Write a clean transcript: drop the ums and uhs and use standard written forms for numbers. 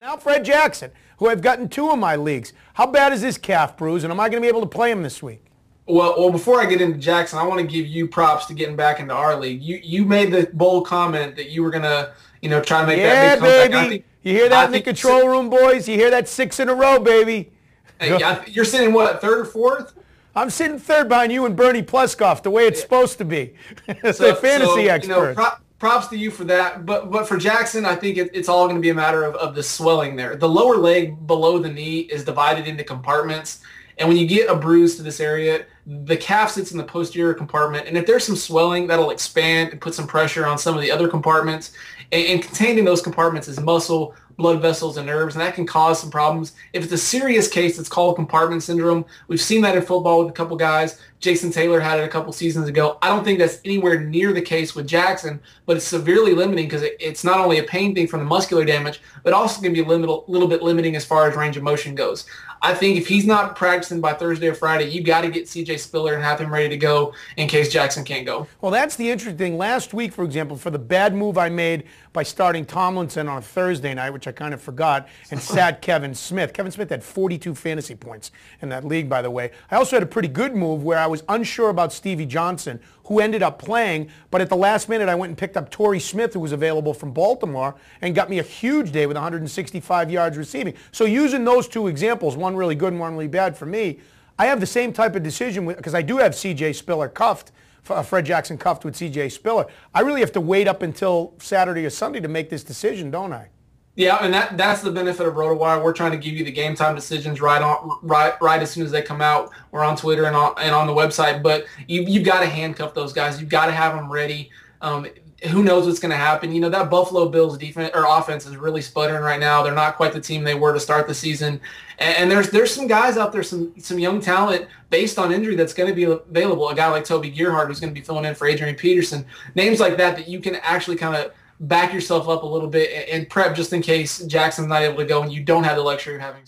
Now Fred Jackson, who I've gotten 2 in my leagues. How bad is this calf bruise, and am I going to be able to play him this week? Well, before I get into Jackson, I want to give you props to getting back into our league. You made the bold comment that you were going to, try to make that big comeback. Yeah, baby. You hear that in the control room, boys? You hear that 6 in a row, baby? Hey, you're sitting, what, 3rd or 4th? I'm sitting 3rd behind you and Bernie Pleskoff, the way it's supposed to be. So, fantasy expert. Props to you for that. But for Jackson, I think it's all going to be a matter of the swelling there. The lower leg below the knee is divided into compartments. And when you get a bruise to this area, the calf sits in the posterior compartment. And if there's some swelling, that'll expand and put some pressure on some of the other compartments. And contained in those compartments is muscle, blood vessels, and nerves, and that can cause some problems. If it's a serious case, it's called compartment syndrome. We've seen that in football with a couple guys. Jason Taylor had it a couple seasons ago. I don't think that's anywhere near the case with Jackson, but it's severely limiting because it's not only a pain thing from the muscular damage, but also can be a little bit limiting as far as range of motion goes. I think if he's not practicing by Thursday or Friday, you got to get C.J. Spiller and have him ready to go in case Jackson can't go. Well, that's the interesting thing. Last week, for example, for the bad move I made by starting Tomlinson on a Thursday night, which I kind of forgot, and sat Kevin Smith. Kevin Smith had 42 fantasy points in that league, by the way. I also had a pretty good move where I was unsure about Stevie Johnson, who ended up playing, but at the last minute I went and picked up Torrey Smith, who was available from Baltimore, and got me a huge day with 165 yards receiving. So using those 2 examples, one really good and one really bad for me, I have the same type of decision because I do have C.J. Spiller cuffed, Fred Jackson cuffed with C.J. Spiller. I really have to wait up until Saturday or Sunday to make this decision, don't I? Yeah, and that's the benefit of RotoWire. We're trying to give you the game time decisions right as soon as they come out. We're on Twitter and on the website, but you've got to handcuff those guys. You've got to have them ready. Who knows what's going to happen? That Buffalo Bills defense or offense is really sputtering right now. They're not quite the team they were to start the season, and there's some guys out there, some young talent based on injury that's going to be available. A guy like Toby Gerhardt who's going to be filling in for Adrian Peterson. Names like that you can actually kind of back yourself up a little bit and prep just in case Jackson's not able to go and you don't have the luxury of having